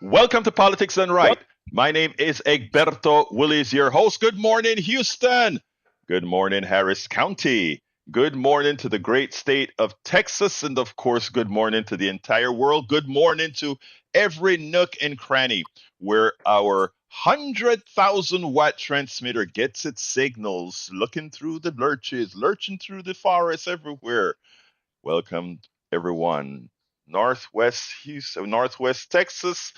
Welcome to Politics Done Right. My name is Egberto Willis, your host. Good morning, Houston. Good morning, Harris County. Good morning to the great state of Texas. And of course, good morning to the entire world. Good morning to every nook and cranny where our 100,000 watt transmitter gets its signals, looking through the lurches, lurching through the forest everywhere. Welcome, everyone. Northwest Houston, Northwest Texas,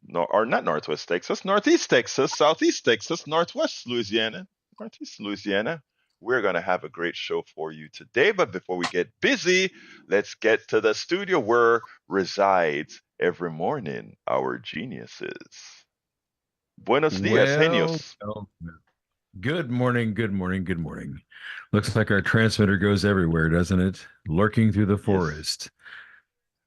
no, or not Northwest Texas, Northeast Texas, Southeast Texas, Northwest Louisiana, Northeast Louisiana. We're going to have a great show for you today. But before we get busy, let's get to the studio where resides every morning our geniuses. Buenos dias, Well, genios. well, good morning, good morning, good morning. Looks like our transmitter goes everywhere, doesn't it? Lurking through the Yes, forest.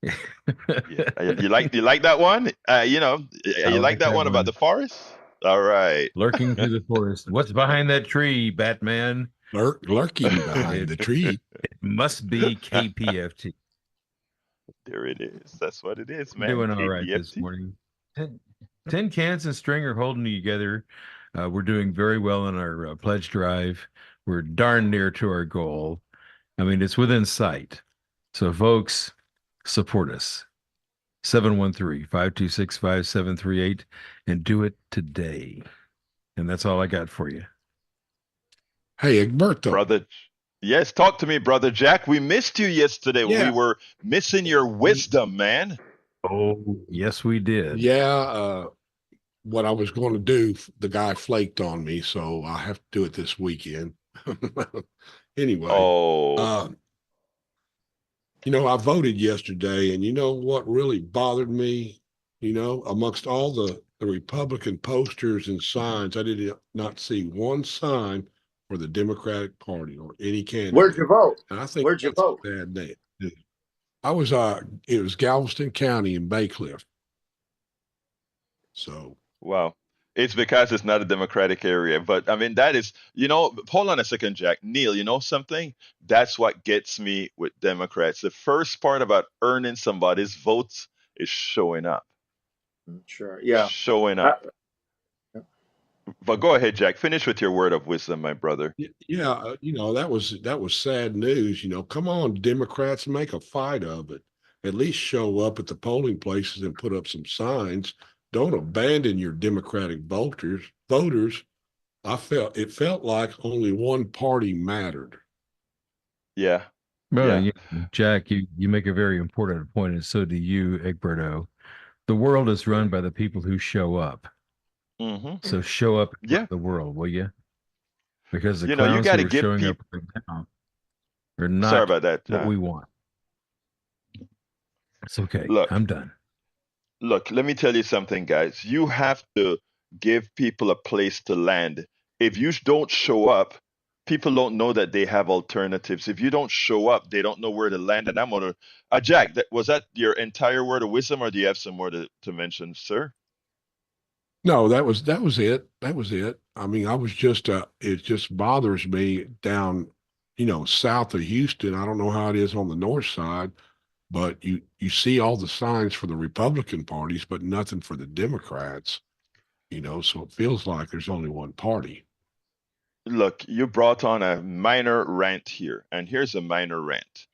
yeah. You like that one? I You like like that that one about one. the forest? All right. Lurking through the forest. What's behind that tree, Batman? Lurking behind It the tree. must be KPFT. There it is. That's what it is, We're man. doing all right this KPFT. morning. Tin cans and string are holding together. We're doing very well in our pledge drive. We're darn near to our goal. I mean, it's within sight. So, folks, support us. 713-526-5738 and do it today. And that's all I got for you. Hey, Egberto. Brother, yes, talk to me, brother Jack. We missed you yesterday. We Yeah. were missing your wisdom, man. Oh, yes, we did. Yeah. What I was going to do, the guy flaked on me, so I have to do it this weekend. Anyway, Oh, I voted yesterday, and you know what really bothered me? Amongst all the Republican posters and signs, I did not see one sign for the Democratic Party or any Where'd you candidate. vote? And I think Where'd you that's vote? a bad day. It was Galveston County in Baycliff. So wow. It's because it's not a Democratic area. But I mean, that is, hold on a second, Jack. Neil, you know something? That's what gets me with Democrats. The first part about earning somebody's votes is showing up. Sure. Yeah. Showing Uh, up. But go ahead, Jack. Finish with your word of wisdom, my brother. yeah, that was sad news. Come on, Democrats, make a fight of it. At least show up at the polling places and put up some signs. Don't abandon your Democratic voters. It felt like only one party mattered. Yeah. Well, Yeah. Jack, you make a very important point, and so do you, Egberto. The world is run by the people who show up. Hmm. So show up in front Yeah. of the world, will you? Because the You clowns got to who are give showing up people. right now are Sorry not about that. what we want. It's okay. Look, I'm done. look, let me tell you something, guys. You have to give people a place to land. If you don't show up, people don't know that they have alternatives. If you don't show up, they don't know where to land. And I'm gonna, Jack, was that your entire word of wisdom, or do you have some more to mention, sir? No, that was it. That was it. I mean, it just bothers me down, south of Houston. I don't know how it is on the north side, but you see all the signs for the Republican parties, but nothing for the Democrats, so it feels like there's only one party. Look, you brought on a minor rant here, and here's a minor rant.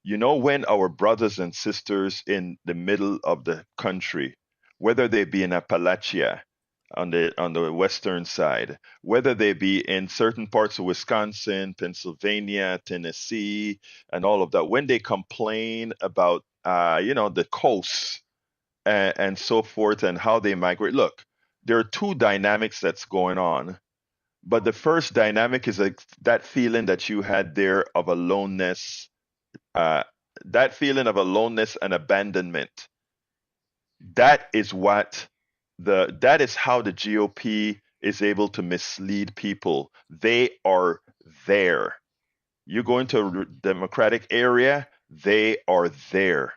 You know, when our brothers and sisters in the middle of the country, whether they be in Appalachia on the western side, whether they be in certain parts of Wisconsin, Pennsylvania, Tennessee, and all of that, when they complain about the coast and so forth and how they migrate, look, there are two dynamics that's going on. But the first dynamic is like that feeling that you had there of aloneness, uh, that feeling of aloneness and abandonment. That is how the GOP is able to mislead people. They are there. You go into a Democratic area, they are there.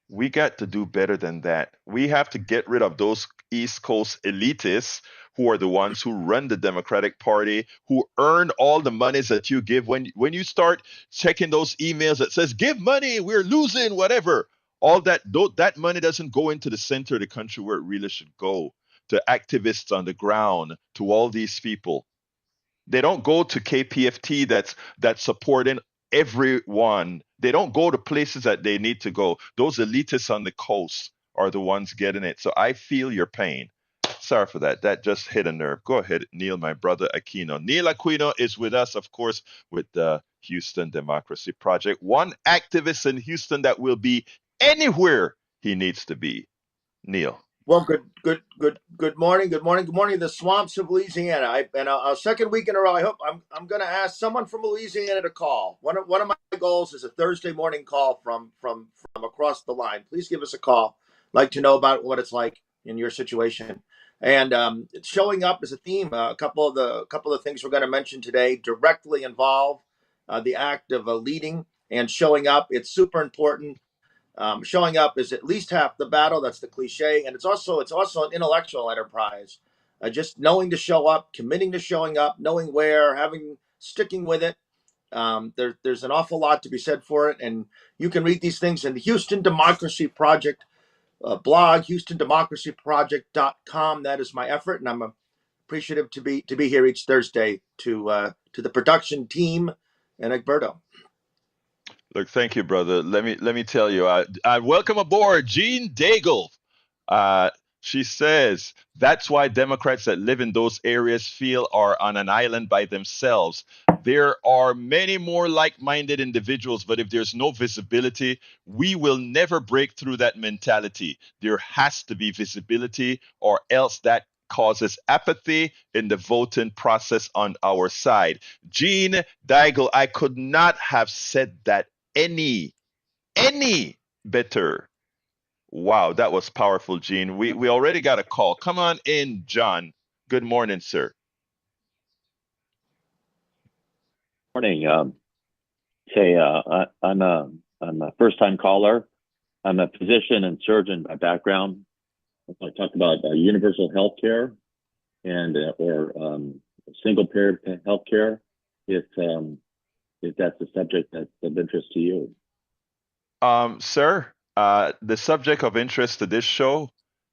We got to do better than that. We have to get rid of those East Coast elitists who are the ones who run the Democratic Party, who earn all the monies that you give. When you start checking those emails that says give money, we're losing, whatever. All that money doesn't go into the center of the country where it really should go, to activists on the ground, to all these people. They don't go to KPFT that's supporting everyone. They don't go to places that they need to go. Those elitists on the coast are the ones getting it. So I feel your pain. Sorry for that. That just hit a nerve. Go ahead, Neil, my brother Aquino. Neil Aquino is with us, of course, with the Houston Democracy Project. One activist in Houston that will be anywhere he needs to be. Neil. Well, good morning. Good morning. Good morning. The swamps of Louisiana. Our second week in a row. I hope I'm going to ask someone from Louisiana to call. One of my goals is a Thursday morning call from across the line. Please give us a call. I'd like to know about what it's like in your situation. And it's showing up as a theme. A couple of things we're going to mention today directly involve the act of leading and showing up. It's super important. Showing up is at least half the battle. That's the cliche, and it's also an intellectual enterprise. Just knowing to show up, committing to showing up, knowing where, sticking with it. There's an awful lot to be said for it, and you can read these things in the Houston Democracy Project blog, HoustonDemocracyProject.com. That is my effort, and I'm appreciative to be here each Thursday to the production team and Egberto. Look, thank you, brother. Let me tell you, I welcome aboard Jean Daigle. Uh, she says that's why Democrats that live in those areas feel are on an island by themselves. There are many more like-minded individuals, but if there's no visibility, we will never break through that mentality. There has to be visibility, or else that causes apathy in the voting process on our side. Jean Daigle, I could not have said that any better. Wow, that was powerful, Gene. We already got a call. Come on in, John. Good morning, sir. Morning. I'm a first-time caller. I'm a physician and surgeon by background. I talked about universal health care and or single-payer health care, if that's a subject that's of interest to you. Sir, the subject of interest to this show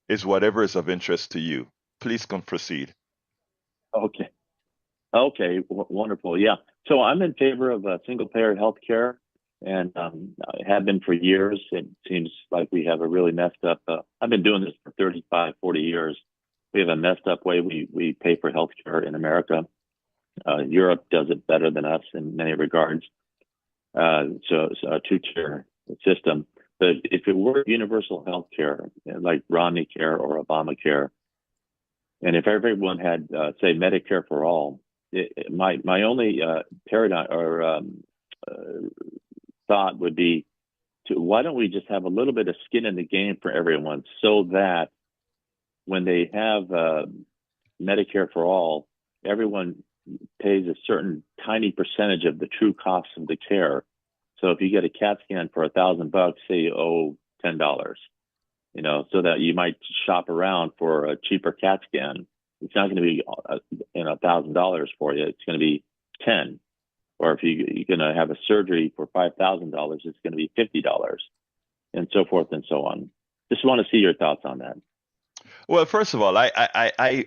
is whatever is of interest to you. Please come proceed. Okay. Okay. Wonderful. Yeah. So I'm in favor of single-payer health care, and I have been for years. It seems like we have a really messed up. I've been doing this for 35, 40 years. We have a messed up way we pay for health care in America. Europe does it better than us in many regards. So it's a two-tier system. But if it were universal health care, like Romney Care or Obamacare, and if everyone had, say, Medicare for all, my only paradigm or thought would be why don't we just have a little bit of skin in the game for everyone, so that when they have Medicare for all, everyone pays a certain tiny percentage of the true cost of the care. So if you get a CAT scan for $1,000, say you owe $10, so that you might shop around for a cheaper CAT scan. It's not going to be $1,000 for you. It's going to be $10. Or if you're going to have a surgery for $5,000, it's going to be $50, and so forth and so on. Just want to see your thoughts on that. Well, first of all, I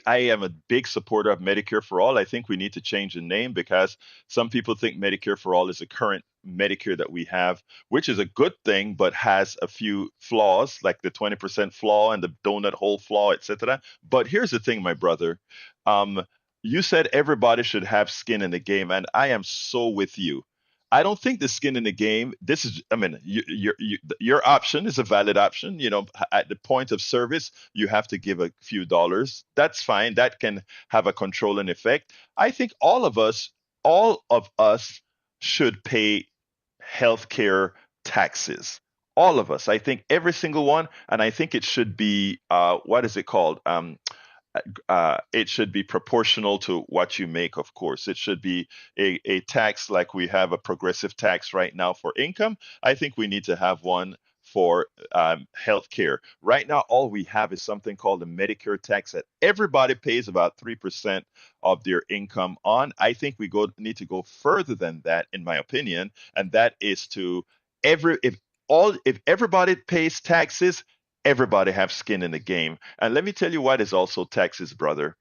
am a big supporter of Medicare for all. I think we need to change the name, because some people think Medicare for all is the current Medicare that we have, which is a good thing, but has a few flaws, like the 20% flaw and the donut hole flaw, etc. But here's the thing, my brother. You said everybody should have skin in the game, and I am so with you. I don't think the skin in the game. This is, I mean, your option is a valid option. At the point of service, you have to give a few dollars. That's fine. That can have a controlling effect. I think all of us should pay healthcare taxes. All of us. I think every single one, and I think it should be what is it called? It should be proportional to what you make, of course. It should be a tax like we have a progressive tax right now for income. I think we need to have one for healthcare. Right now, all we have is something called a Medicare tax that everybody pays about 3% of their income on. I think need to go further than that, in my opinion, and that is to if if everybody pays taxes, everybody have skin in the game. And let me tell you what is also taxes, brother.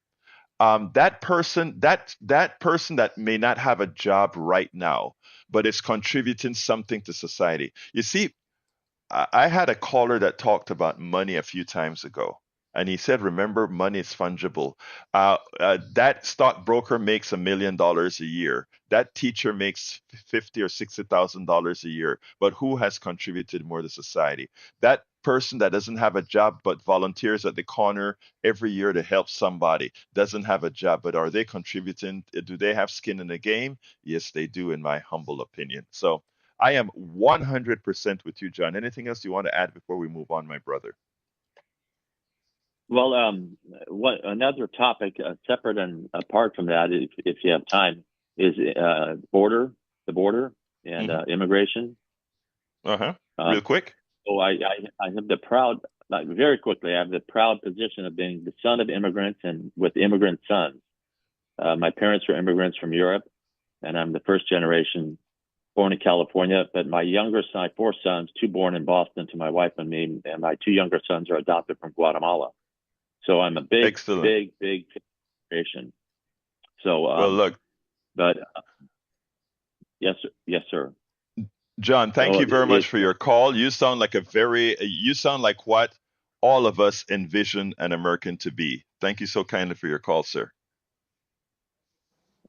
That person that may not have a job right now, but is contributing something to society. You see, I had a caller that talked about money a few times ago, and he said, "Remember, money is fungible." That stockbroker makes $1 million a year. That teacher makes 50 or $60,000 a year. But who has contributed more to society? That person that doesn't have a job but volunteers at the corner every year to help somebody doesn't have a job, but are they contributing? Do they have skin in the game? Yes, they do, in my humble opinion. So I am 100% with you, John. Anything else you want to add before we move on, my brother? Well, what another topic separate and apart from that, if you have time, is the border and immigration. Uh-huh. Real quick. So I have the proud, like very quickly, I have the proud position of being the son of immigrants and with immigrant sons. My parents were immigrants from Europe, and I'm the first generation born in California. But my younger son, I have 4 sons, 2 born in Boston to my wife and me, and my 2 younger sons are adopted from Guatemala. So I'm a big, Excellent. big generation. So, Well, look, but yes, sir. John, thank So you very much for your call. You sound like you sound like what all of us envision an American to be. Thank you so kindly for your call, sir.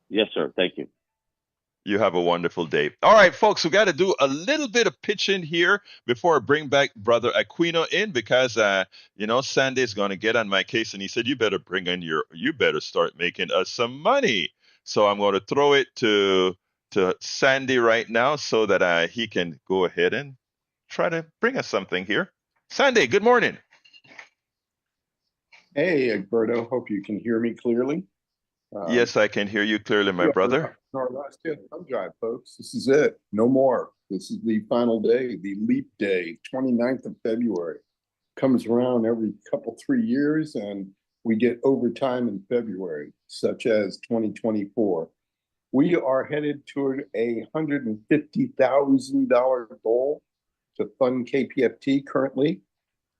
Yes, sir. Thank you. You have a wonderful day. All right, folks, we got to do a little bit of pitching here before I bring back Brother Aquino in because, Sandy's going to get on my case, and he said, you better start making us some money. So I'm going to throw it to Sandy right now so that he can go ahead and try to bring us something here. Sandy, good morning. Hey, Egberto, hope you can hear me clearly. Yes, I can hear you clearly, my brother. Our last day of the thumb drive, folks. This is it. No more. This is the final day, the leap day, 29th of February. Comes around every couple, 3 years, and we get overtime in February, such as 2024. We are headed toward a $150,000 goal to fund KPFT currently.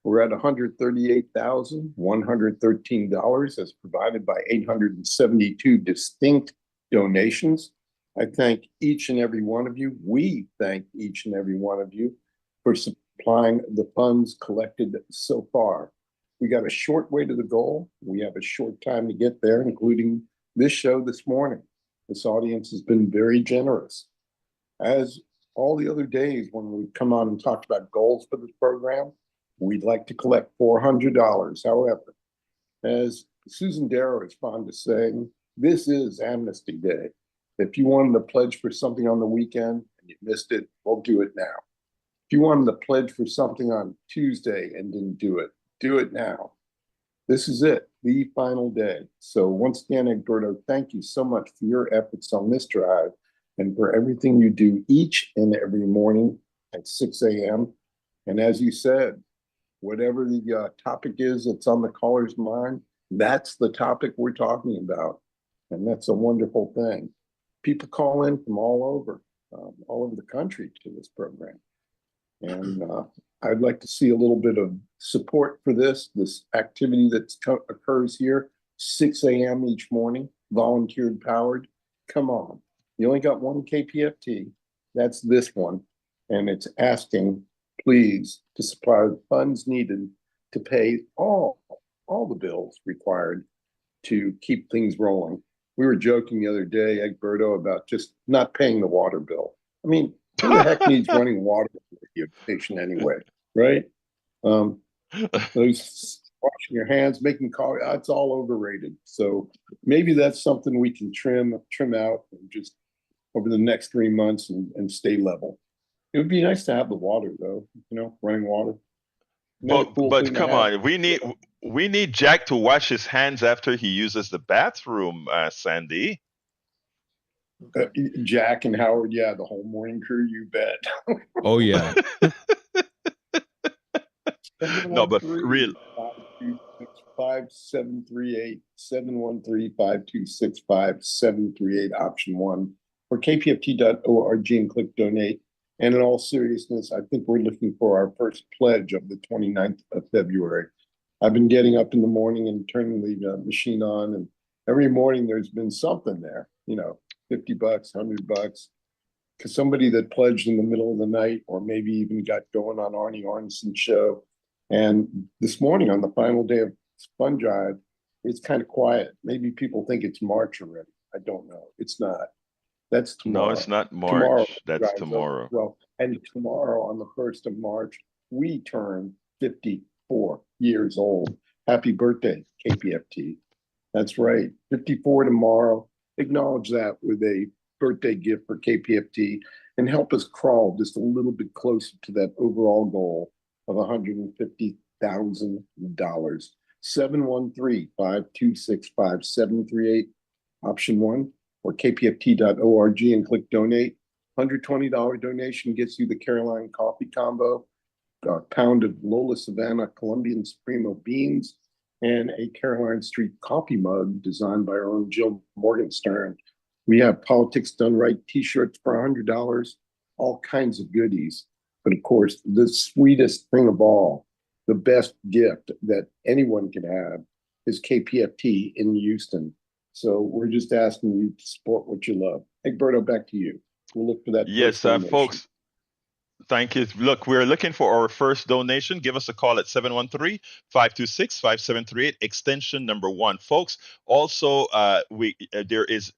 We're at $138,113 as provided by 872 distinct donations. I thank each and every one of you. We thank each and every one of you for supplying the funds collected so far. We got a short way to the goal. We have a short time to get there, including this show this morning. This audience has been very generous. As all the other days when we've come on and talked about goals for this program, we'd like to collect $400. However, as Susan Darrow is fond of saying, this is Amnesty Day. If you wanted to pledge for something on the weekend and you missed it, we'll do it now. If you wanted to pledge for something on Tuesday and didn't do it now. This is it, the final day. So once again, Egberto, thank you so much for your efforts on this drive and for everything you do each and every morning at 6 a.m. And as you said, whatever the topic is that's on the caller's mind, that's the topic we're talking about. And that's a wonderful thing. People call in from all over the country to this program. And I'd like to see a little bit of support for this activity that occurs here, 6 a.m. each morning, volunteer powered. Come on. You only got one KPFT. That's this one. And it's asking, please, to supply the funds needed to pay all the bills required to keep things rolling. We were joking the other day, Egberto, about just not paying the water bill. I mean, who the heck needs running water for a radio station anyway, right? Those washing your hands, making coffee, it's all overrated. So maybe that's something we can trim out and just over the next 3 months and stay level. It would be nice to have the water, though. Running water. But come on, we need Jack to wash his hands after he uses the bathroom, Sandy. Jack and Howard, yeah, the whole morning crew, you bet. Oh yeah. No, but real. 5738 713-5265 738 option 1 or kpft.org and click donate. And in all seriousness, I think we're looking for our first pledge of the 29th of February. I've been getting up in the morning and turning the machine on, and every morning there's been something there, 50 bucks, $100. Because somebody that pledged in the middle of the night, or maybe even got going on Arnie Arnson's show. And this morning on the final day of Fund Drive, it's kind of quiet. Maybe people think it's March already. I don't know. It's not. That's tomorrow. No, it's not Tomorrow March. That's drives up. tomorrow. Well, and tomorrow on the 1st of March, we turn 54 years old. Happy birthday, KPFT. That's right. 54 tomorrow. Acknowledge that with a birthday gift for KPFT and help us crawl just a little bit closer to that overall goal of $150,000. 713-526-5738, option 1, or kpft.org and click donate. $120 donation gets you the Caroline coffee combo, a pound of Lola Savannah Colombian Supremo beans, and a Caroline Street coffee mug designed by our own Jill Morgenstern. We have Politics Done Right t-shirts for $100, all kinds of goodies. But of course, the sweetest thing of all, the best gift that anyone can have is KPFT in Houston. So we're just asking you to support what you love. Egberto, back to you. We'll look for that. Yes, folks. Thank you. Look, we're looking for our first donation. Give us a call at 713-526-5738, extension number 1. Folks, also, there is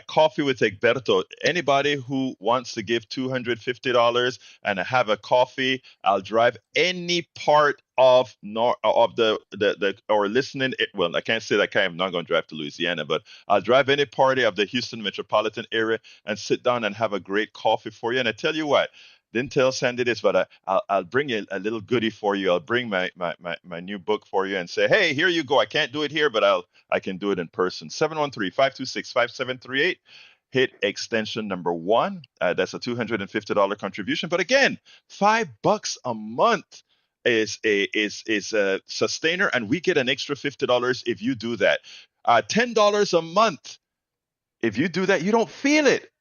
Coffee with Egberto. Anybody who wants to give $250 and have a coffee, I'll drive any part of the or listening. Well, I can't say that I'm not going to drive to Louisiana, but I'll drive any party of the Houston metropolitan area and sit down and have a great coffee for you. And I tell you what, didn't tell Sandy this, but I'll bring you a little goodie for you. I'll bring my new book for you and say, hey, here you go. I can't do it here, but I can do it in person. 713-526-5738. Hit extension number 1. That's a $250 contribution. But again, $5 a month is a sustainer, and we get an extra $50 if you do that. $10 a month. If you do that, you don't feel it,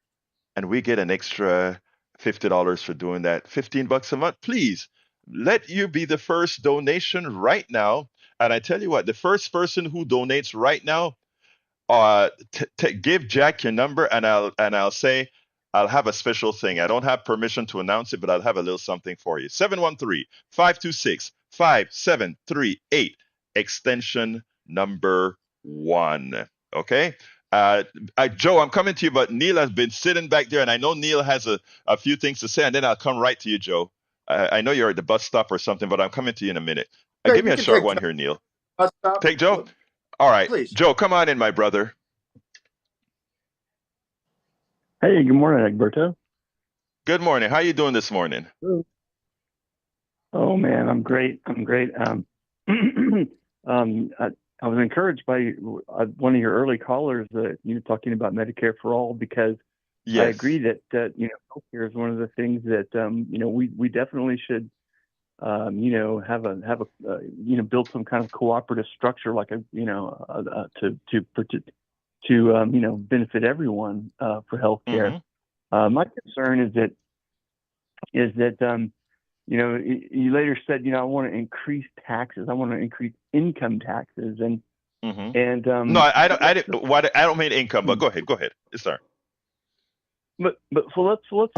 and we get an extra $50 for doing that. $15 a month. Please let you be the first donation right now. And I tell you what, the first person who donates right now, give Jack your number, and I'll say I'll have a special thing. I don't have permission to announce it, but I'll have a little something for you. 713-526-5738, extension number 1. Okay. Joe, I'm coming to you, but Neil has been sitting back there, and I know Neil has a few things to say, and then I'll come right to you, Joe. I know you're at the bus stop or something, but I'm coming to you in a minute. Give me a short one here, Neil. Bus stop. Take Joe? All right. Please. Joe, come on in, my brother. Hey, good morning, Egberto. Good morning. How you doing this morning? Oh, man, I'm great. I was encouraged by one of your early callers, talking about Medicare for all, because Yes. I agree that healthcare is one of the things that we definitely should have a build some kind of cooperative structure, like to benefit everyone for healthcare. Mm-hmm. My concern is that you later said, I want to increase taxes. I want to increase income taxes, and no, I don't mean income, but go ahead. Yes, sir. But so let's flip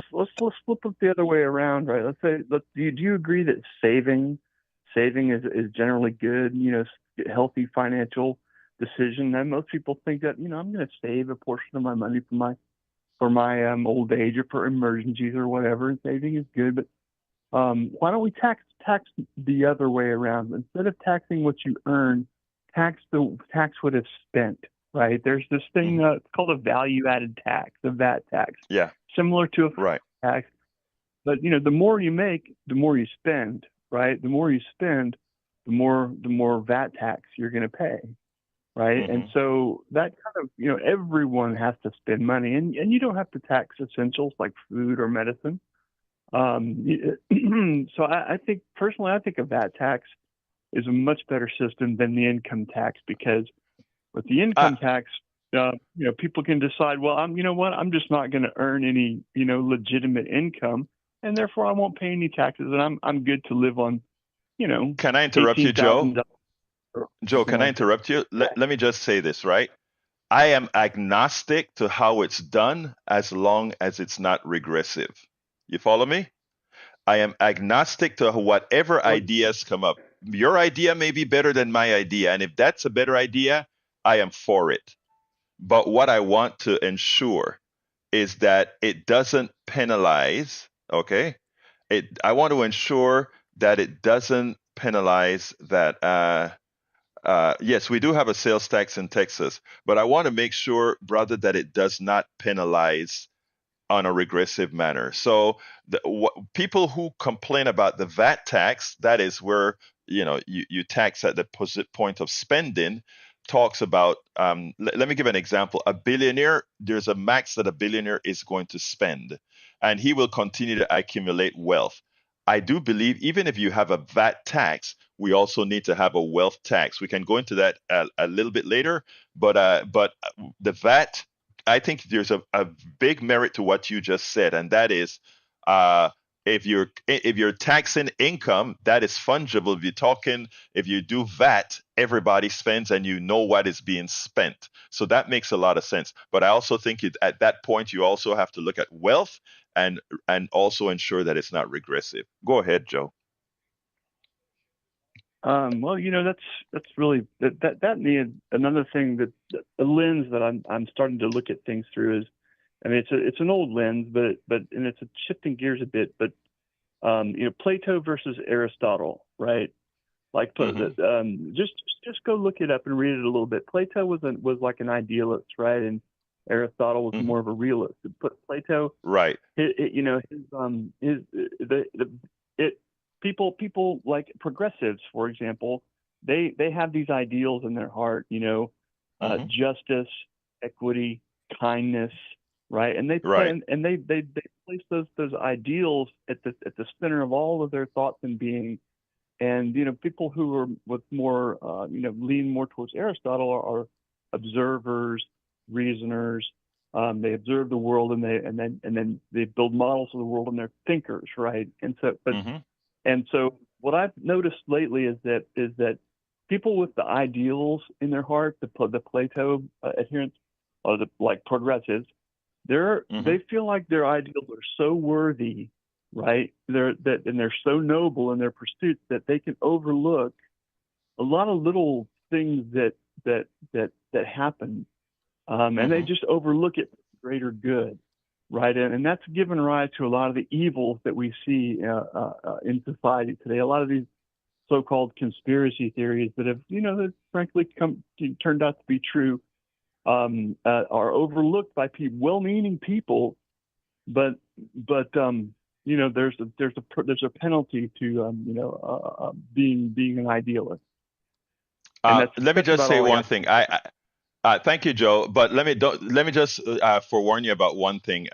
it the other way around, right? Do you agree that saving is generally good? Healthy financial decision. And most people think that I'm going to save a portion of my money for my old age or for emergencies or whatever. And saving is good, but why don't we tax the other way around? Instead of taxing what you earn, tax what is spent, right? There's this thing it's called a value-added tax, a VAT tax. Yeah. Similar to a right. tax. But the more you make, the more you spend, right? The more you spend, the more VAT tax you're going to pay, right? Mm-hmm. And so that kind of everyone has to spend money, and you don't have to tax essentials like food or medicine. So I think personally, I think a VAT tax is a much better system than the income tax, because with the income tax, people can decide, well, I'm just not going to earn any, legitimate income. and therefore I won't pay any taxes, and I'm good to live on, Can I interrupt you, Joe? $18,000. Joe, can I interrupt you? Let me just say this, right? I am agnostic to how it's done as long as it's not regressive. You follow me? I am agnostic to whatever ideas come up. Your idea may be better than my idea, and if that's a better idea, I am for it. But what I want to ensure is that it doesn't penalize, okay? I want to ensure that it doesn't penalize that. Yes, we do have a sales tax in Texas, but I want to make sure, brother, that it does not penalize on a regressive manner. So people who complain about the VAT tax, that is where you tax at the point of spending, talks about. Let me give an example. A billionaire, there's a max that a billionaire is going to spend, and he will continue to accumulate wealth. I do believe even if you have a VAT tax, we also need to have a wealth tax. We can go into that a little bit later, but the VAT, I think there's a big merit to what you just said, and that is, uh, if you're taxing income, that is fungible. If you do VAT, everybody spends, and you know what is being spent. So that makes a lot of sense. But I also think at that point you also have to look at wealth and also ensure that it's not regressive. Go ahead, Joe. Well, that's really that needed another thing, that the lens that I'm starting to look at things through is, I mean, it's an old lens, but and it's shifting gears a bit, but Plato versus Aristotle, right? Like, just go look it up and read it a little bit. Plato was like an idealist, right? And Aristotle was more of a realist. But Plato, right? People like progressives, for example, they have these ideals in their heart, justice, equity, kindness, right? And they place those ideals at the center of all of their thoughts and being. And people who are with more lean more towards Aristotle are observers, reasoners. They observe the world, and then they build models of the world, and they're thinkers, right? And so what I've noticed lately is that people with the ideals in their heart, the Plato adherents, or like progressives, they feel like their ideals are so worthy, right? They're so noble in their pursuits that they can overlook a lot of little things that happen, and they just overlook it for the greater good, right? And that's given rise to a lot of the evils that we see in society today. A lot of these so-called conspiracy theories that have, that frankly turned out to be true, are overlooked by well-meaning people, but there's a penalty to being an idealist. Let me just say one thing. Thank you, Joe. But let me just forewarn you about one thing.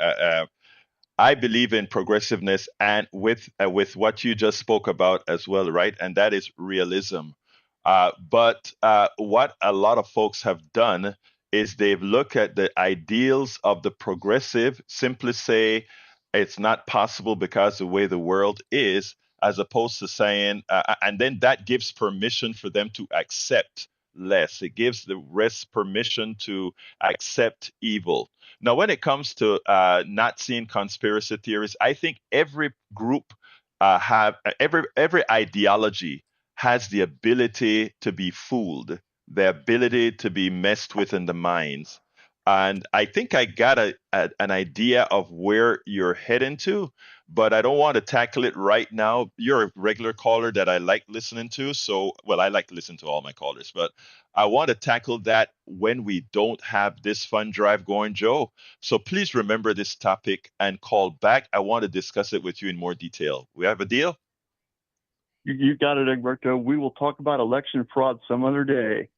I believe in progressiveness, and with what you just spoke about as well, right? And that is realism. But what a lot of folks have done is they've looked at the ideals of the progressive, simply say it's not possible because the way the world is, as opposed to saying, and then that gives permission for them to accept less. It gives the rest permission to accept evil. Now, when it comes to not seeing conspiracy theories, I think every group every ideology has the ability to be fooled, the ability to be messed with in the minds. And I think I got an idea of where you're heading to, but I don't want to tackle it right now. You're a regular caller that I like listening to. So, well, I like to listen to all my callers, but I want to tackle that when we don't have this fund drive going, Joe. So please remember this topic and call back. I want to discuss it with you in more detail. We have a deal? You got it, Egberto. We will talk about election fraud some other day.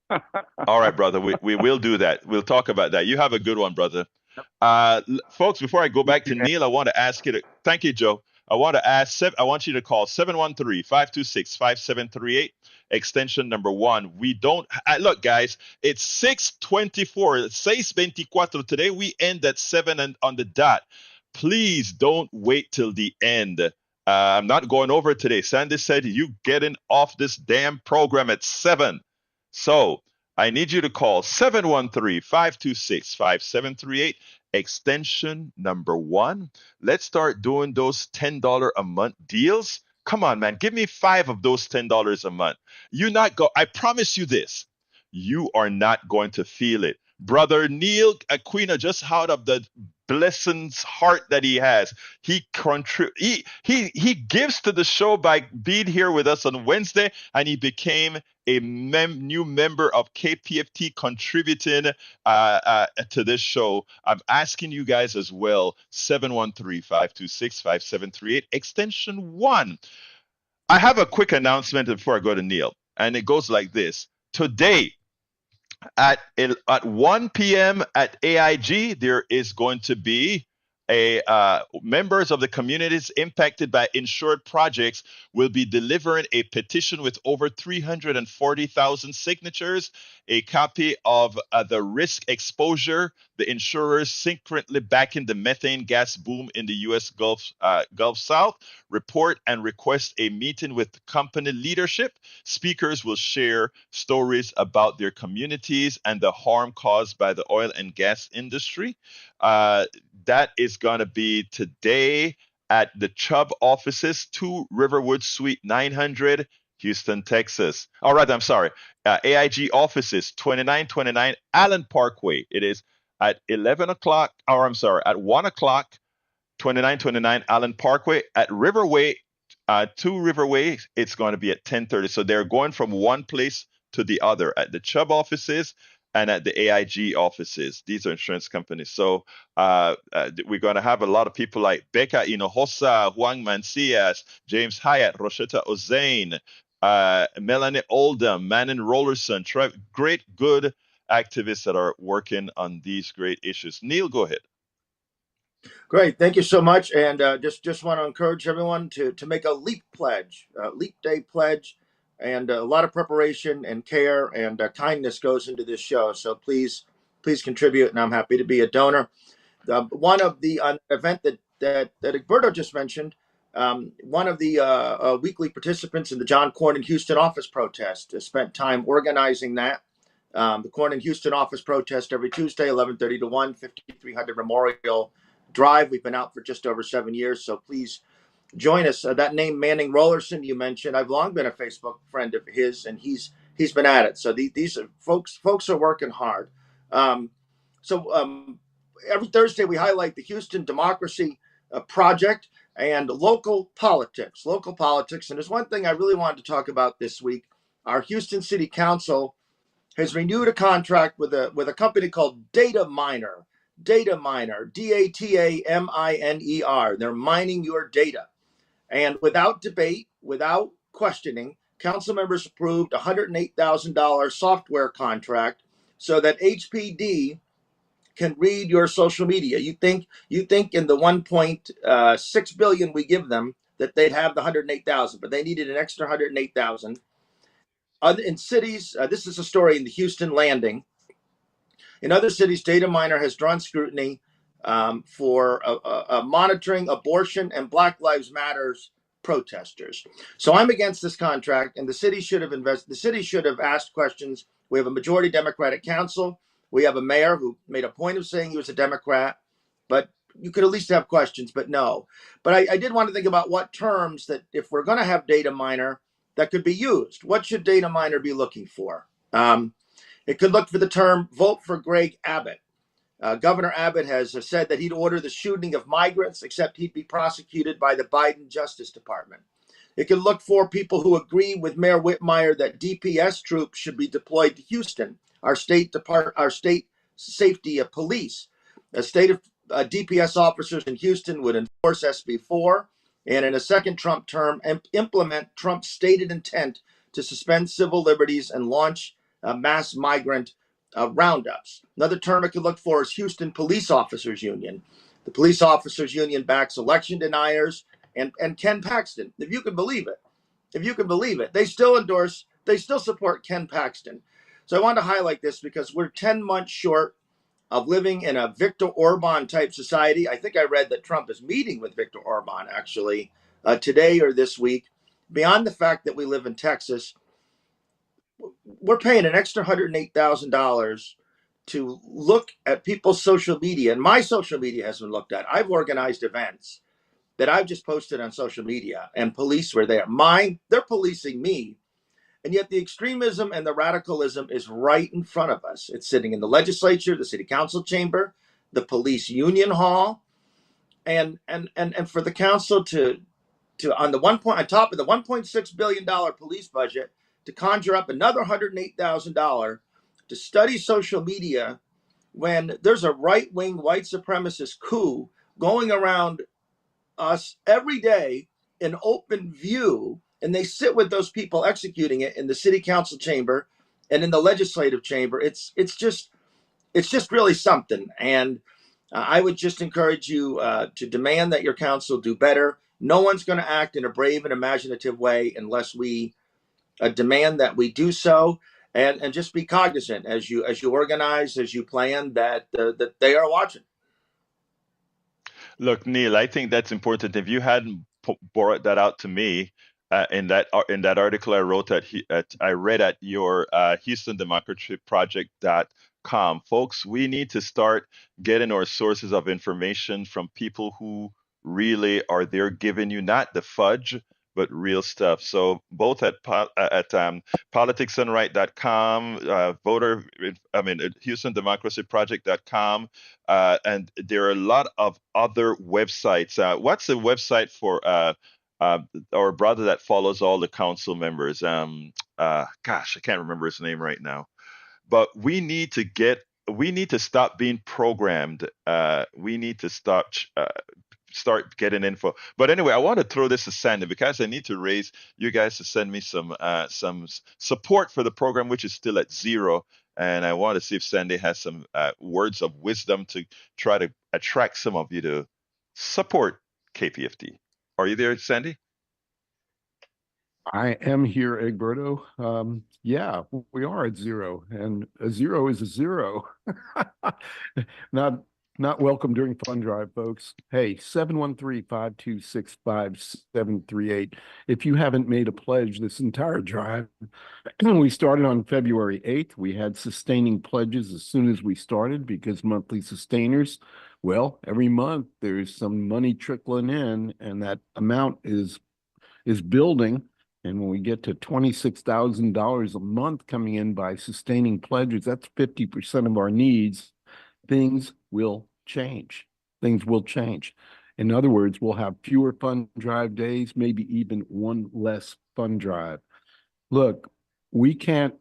All right, brother. We will do that. We'll talk about that. You have a good one, brother. Folks, before I go back to Neil, I want to ask you to, thank you, Joe. I want you to call 713-526-5738, extension number 1. Look, guys, it's 6:24, 6:24 today. We end at 7 and on the dot. Please don't wait till the end. I'm not going over it today. Sandy said you getting off this damn program at 7. So I need you to call 713-526-5738, extension number 1. Let's start doing those $10 a month deals. Come on, man. Give me 5 of those $10 a month. I promise you this. You are not going to feel it. Brother Neil Aquino, just out of the blessings heart that he has, he gives to the show by being here with us on Wednesday, and he became a new member of KPFT, contributing to this show. I'm asking you guys as well, 713-526-5738, extension 1. I have a quick announcement before I go to Neil, and it goes like this. Today, at 1 p.m. at AIG, there is going to be members of the communities impacted by insured projects will be delivering a petition with over 340,000 signatures, a copy of the risk exposure, the insurers secretly backing the methane gas boom in the U.S. Gulf South report, and request a meeting with company leadership. Speakers will share stories about their communities and the harm caused by the oil and gas industry. That is going to be today at the Chubb offices, 2 Riverwood Suite 900, Houston, Texas. All right, I'm sorry. AIG offices, 2929 Allen Parkway. It is at 11 o'clock, or I'm sorry, at 1 o'clock, 2929 Allen Parkway. At Riverway, 2 Riverway, it's going to be at 10:30. So they're going from one place to the other at the Chubb offices and at the AIG offices. These are insurance companies. So we're going to have a lot of people like Becca Hinojosa, Juan Mancias, James Hyatt, Roshetta Ozain, Melanie Oldham, Manon Rollerson, great, good activists that are working on these great issues. Neil, go ahead. Great, thank you so much, and just want to encourage everyone to make a leap pledge, leap day pledge, and a lot of preparation and care and kindness goes into this show. So please contribute, and I'm happy to be a donor. One of the event that Egberto just mentioned, one of the weekly participants in the John Cornyn Houston office protest spent time organizing that. The Cornyn Houston office protest every Tuesday, 11:30 to 1, 5300 Memorial Drive. We've been out for just over 7 years, so please join us. That name, Manning Rollerson, you mentioned, I've long been a Facebook friend of his, and he's been at it. So these are folks are working hard. Every Thursday we highlight the Houston Democracy Project and local politics. And there's one thing I really wanted to talk about this week. Our Houston City Council has renewed a contract with a company called Data Miner, Dataminer. They're mining your data. And without debate, without questioning, council members approved a $108,000 software contract so that HPD can read your social media. You think in the 1.6 billion we give them that they'd have the 108,000, but they needed an extra 108,000. In cities, this is a story in the Houston Landing. In other cities, Dataminer has drawn scrutiny for monitoring abortion and Black Lives Matters protesters. So I'm against this contract, and the city should have The city should have asked questions. We have a majority Democratic council. We have a mayor who made a point of saying he was a Democrat, but you could at least have questions. But no. But I did want to think about what terms that, if we're going to have Dataminer, that could be used. What should Dataminer be looking for? It could look for the term "vote for Greg Abbott." Governor Abbott has said that he'd order the shooting of migrants, except he'd be prosecuted by the Biden Justice Department. It could look for people who agree with Mayor Whitmire that DPS troops should be deployed to Houston, our state safety police. A state of DPS officers in Houston would enforce SB 4 and in a second Trump term implement Trump's stated intent to suspend civil liberties and launch mass migrant roundups. Another term it could look for is Houston Police Officers Union. The Police Officers Union backs election deniers and Ken Paxton. If you can believe it, they still support Ken Paxton. So I wanted to highlight this because we're 10 months short of living in a Viktor Orban type society. I think I read that Trump is meeting with Viktor Orban actually today or this week. Beyond the fact that we live in Texas, we're paying an extra $108,000 to look at people's social media, and my social media has been looked at. I've organized events that I've just posted on social media, and police were there. They're policing me. And yet the extremism and the radicalism is right in front of us. It's sitting in the legislature, the city council chamber, the police union hall, and for the council to on the on top of the $1.6 billion police budget to conjure up another $108,000 to study social media when there's a right-wing white supremacist coup going around us every day in open view, and they sit with those people executing it in the city council chamber and in the legislative chamber. It's just really something. And I would just encourage you to demand that your council do better. No one's going to act in a brave and imaginative way unless we demand that we do so. And just be cognizant as you organize, as you plan, that that they are watching. Look, Neil, I think that's important. If you hadn't brought that out to me in that article I wrote I read at your HoustonDemocracyProject.com, folks, we need to start getting our sources of information from people who really are there giving you not the fudge, but real stuff. So both at politicsandright.com, HoustonDemocracyProject.com, and there are a lot of other websites. What's the website for our brother that follows all the council members? Gosh, I can't remember his name right now. But we need to stop being programmed. We need to start getting info. But anyway, I want to throw this to Sandy because I need to raise you guys to send me some support for the program, which is still at 0. And I want to see if Sandy has some words of wisdom to try to attract some of you to support KPFT. Are you there, Sandy? I am here, Egberto. Yeah, we are at 0, and a 0 is a 0. Not welcome during fund drive, folks. Hey, 713-526-5738. If you haven't made a pledge this entire drive, we started on February 8th. We had sustaining pledges as soon as we started because monthly sustainers, well, every month there's some money trickling in, and that amount is building. And when we get to $26,000 a month coming in by sustaining pledges, that's 50% of our needs. Things will change. Things will change. In other words, we'll have fewer fund drive days, maybe even one less fund drive. Look, we can't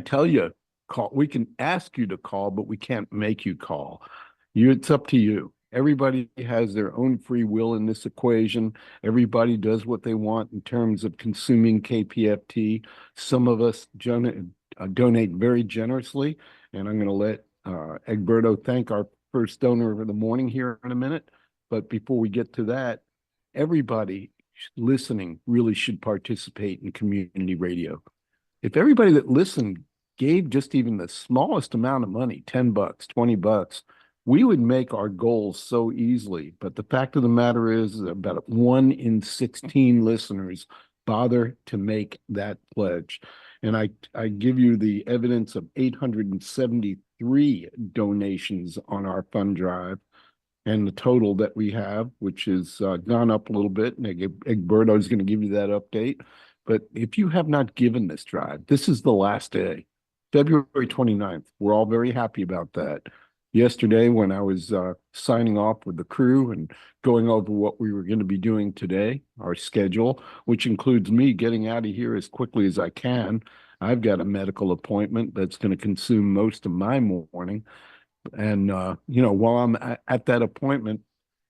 tell you call. We can ask you to call, but we can't make you call. It's up to you. Everybody has their own free will in this equation. Everybody does what they want in terms of consuming KPFT. Some of us donate very generously, and I'm going to let Egberto thank our first donor of the morning here in a minute. But before we get to that, everybody listening really should participate in community radio. If everybody that listened gave just even the smallest amount of money, $10, $20, we would make our goals so easily. But the fact of the matter is about 1 in 16 listeners bother to make that pledge. And I give you the evidence of 873 donations on our fund drive, and the total that we have, which has gone up a little bit. And Egberto is going to give you that update. But if you have not given this drive, this is the last day, February 29th. We're all very happy about that. Yesterday, when I was signing off with the crew and going over what we were going to be doing today, our schedule, which includes me getting out of here as quickly as I can. I've got a medical appointment that's going to consume most of my morning. And, while I'm at that appointment,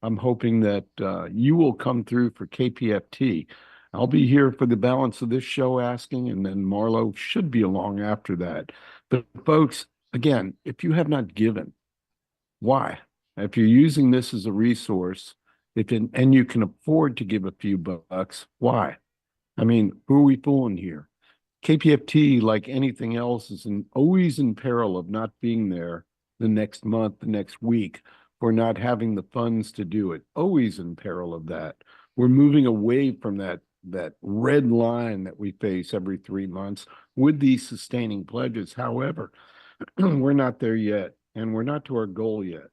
I'm hoping that you will come through for KPFT. I'll be here for the balance of this show asking, and then Marlo should be along after that. But folks, again, if you have not given, why? If you're using this as a resource, and you can afford to give a few bucks, why? I mean, who are we fooling here? KPFT, like anything else, is always in peril of not being there the next month, the next week, for not having the funds to do it. Always in peril of that. We're moving away from that red line that we face every 3 months with these sustaining pledges. However, we're not there yet, and we're not to our goal yet.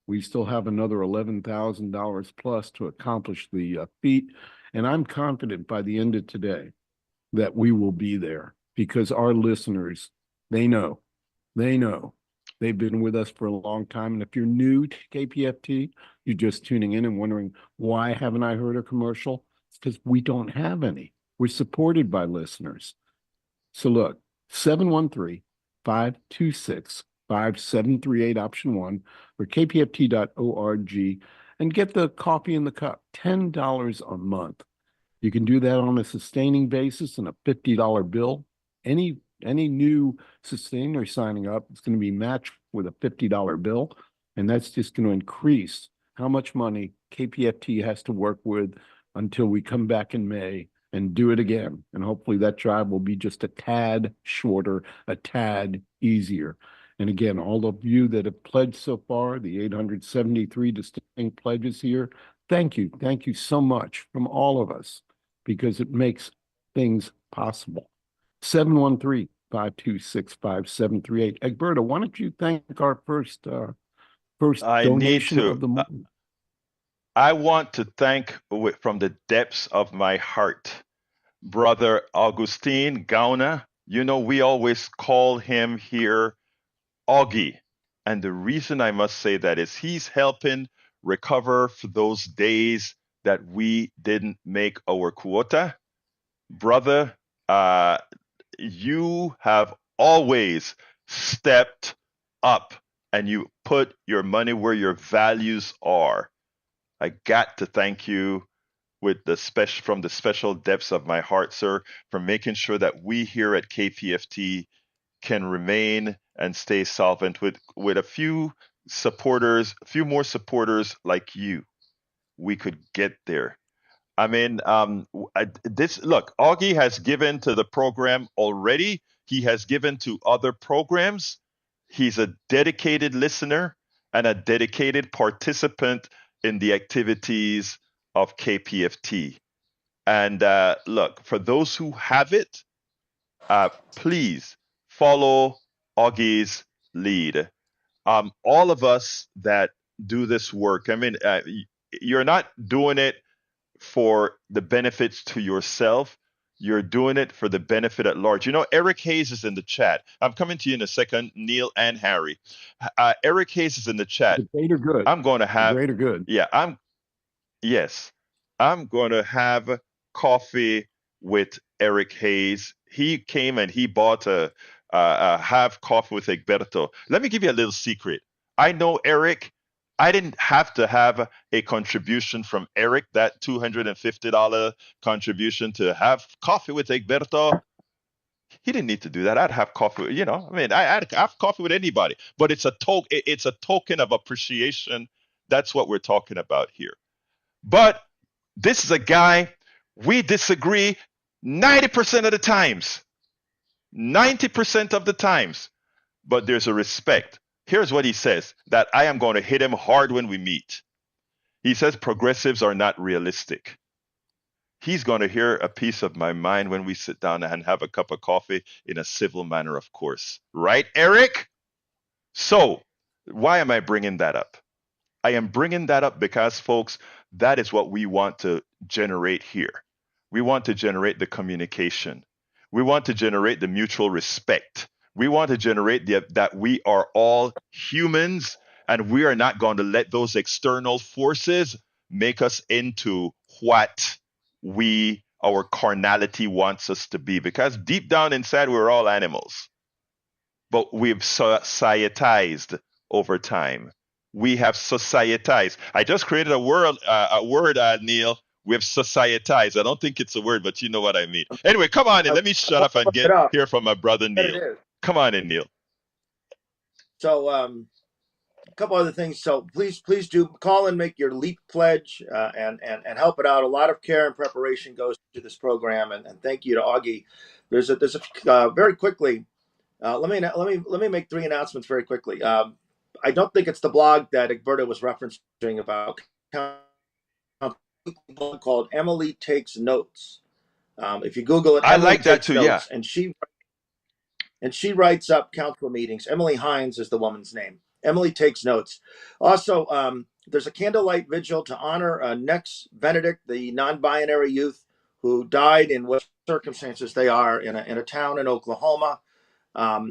We still have another $11,000 plus to accomplish the feat, and I'm confident by the end of today that we will be there, because our listeners, they know. They've been with us for a long time. And if you're new to KPFT, you're just tuning in and wondering, why haven't I heard a commercial? It's because we don't have any. We're supported by listeners. So look, 713-526-5738, option 1, or kpft.org, and get the coffee in the cup, $10 a month. You can do that on a sustaining basis and a $50 bill. Any new sustainer signing up, it's going to be matched with a $50 bill, and that's just going to increase how much money KPFT has to work with until we come back in May and do it again. And hopefully that drive will be just a tad shorter, a tad easier. And again, all of you that have pledged so far, the 873 distinct pledges here, thank you. Thank you so much from all of us, because it makes things possible. 713-526-5738. Egberto, why don't you thank our first donation of the month? I want to thank from the depths of my heart, Brother Augustine Gauna. You know, we always call him here Augie. And the reason I must say that is he's helping recover for those days that we didn't make our quota. Brother, you have always stepped up and you put your money where your values are. I got to thank you from the special depths of my heart, sir, for making sure that we here at KPFT can remain and stay solvent with a few more supporters like you. We could get there. I mean, look, Augie has given to the program already. He has given to other programs. He's a dedicated listener and a dedicated participant in the activities of KPFT. And look, for those who have it, please follow Augie's lead. All of us that do this work, I mean, you're not doing it for the benefits to yourself. You're doing it for the benefit at large. You know, Eric Hayes is in the chat. I'm coming to you in a second, Neil and Harry. Eric Hayes is in the chat. The greater good. I'm going to have the greater good. Yeah, I'm going to have coffee with Eric Hayes. He came and he bought a have coffee with Egberto. Let me give you a little secret. I know Eric. I didn't have to have a contribution from Eric, that $250 contribution to have coffee with Egberto. He didn't need to do that. I'd have coffee, you know. I mean, I'd have coffee with anybody, but it's a token of appreciation. That's what we're talking about here. But this is a guy we disagree 90% of the times. 90% of the times. But there's a respect. Here's what he says, that I am going to hit him hard when we meet. He says progressives are not realistic. He's going to hear a piece of my mind when we sit down and have a cup of coffee in a civil manner, of course. Right, Eric? So, why am I bringing that up? I am bringing that up because, folks, that is what we want to generate here. We want to generate the communication. We want to generate the mutual respect. We want to generate that we are all humans, and we are not going to let those external forces make us into what our carnality wants us to be. Because deep down inside, we're all animals. But we've societized over time. We have societized. I just created a word, Neil. We have societized. I don't think it's a word, but you know what I mean. Anyway, come on in. Let me shut up and hear from my brother Neil. Come on in, Neil. So, a couple other things. So please do call and make your LEAP pledge and help it out. A lot of care and preparation goes to this program, and thank you to Augie. There's a very quickly. Let me make 3 announcements very quickly. I don't think it's the blog that Egberto was referencing about, called Emily Takes Notes. If you Google it, I Emily like that Takes too. Notes, Yeah. and she writes up council meetings. Emily Hines is the woman's name. Emily takes notes. Also, there's a candlelight vigil to honor Nex Benedict, the non-binary youth who died in what circumstances they are in a town in Oklahoma.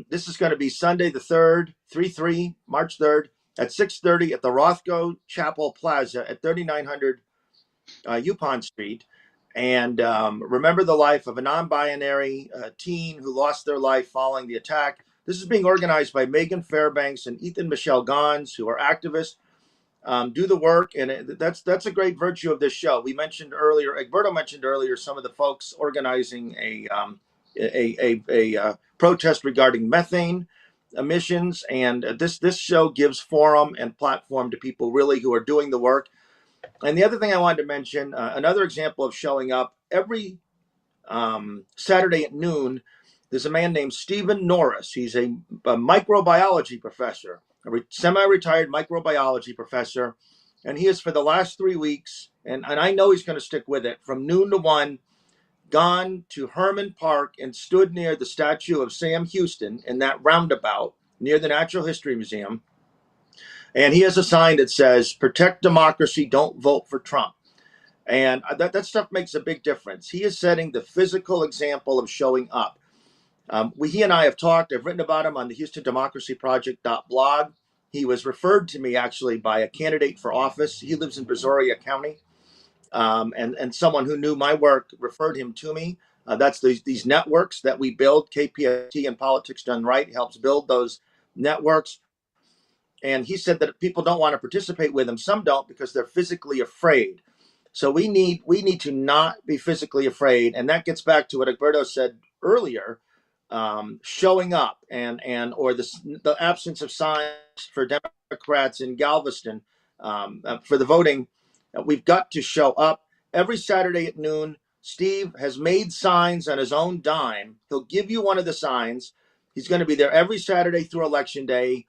This is going to be Sunday the 3rd, 3/3, March 3rd at 6:30 at the Rothko Chapel Plaza at 3900 Yupon Street. And remember the life of a non-binary teen who lost their life following the attack. This is being organized by Megan Fairbanks and Ethan Michelle Gons, who are activists. Do the work, and that's a great virtue of this show. We mentioned earlier, Egberto mentioned earlier, some of the folks organizing a protest regarding methane emissions, and this show gives forum and platform to people really who are doing the work. And the other thing I wanted to mention, another example of showing up every Saturday at noon, there's a man named Stephen Norris. He's a microbiology professor, a semi-retired microbiology professor. And he has, for the last 3 weeks, and I know he's going to stick with it, from noon to 1, gone to Herman Park and stood near the statue of Sam Houston in that roundabout near the Natural History Museum. And he has a sign that says, "Protect democracy, don't vote for Trump." And that stuff makes a big difference. He is setting the physical example of showing up. He and I have talked. I've written about him on the Houston Democracy Project.blog. He was referred to me actually by a candidate for office. He lives in Brazoria County. And someone who knew my work referred him to me. That's these networks that we build. KPFT and Politics Done Right helps build those networks. And he said that people don't want to participate with him. Some don't because they're physically afraid. So we need to not be physically afraid, and that gets back to what Egberto said earlier: showing up or the absence of signs for Democrats in Galveston for the voting. We've got to show up every Saturday at noon. Steve has made signs on his own dime. He'll give you one of the signs. He's going to be there every Saturday through Election Day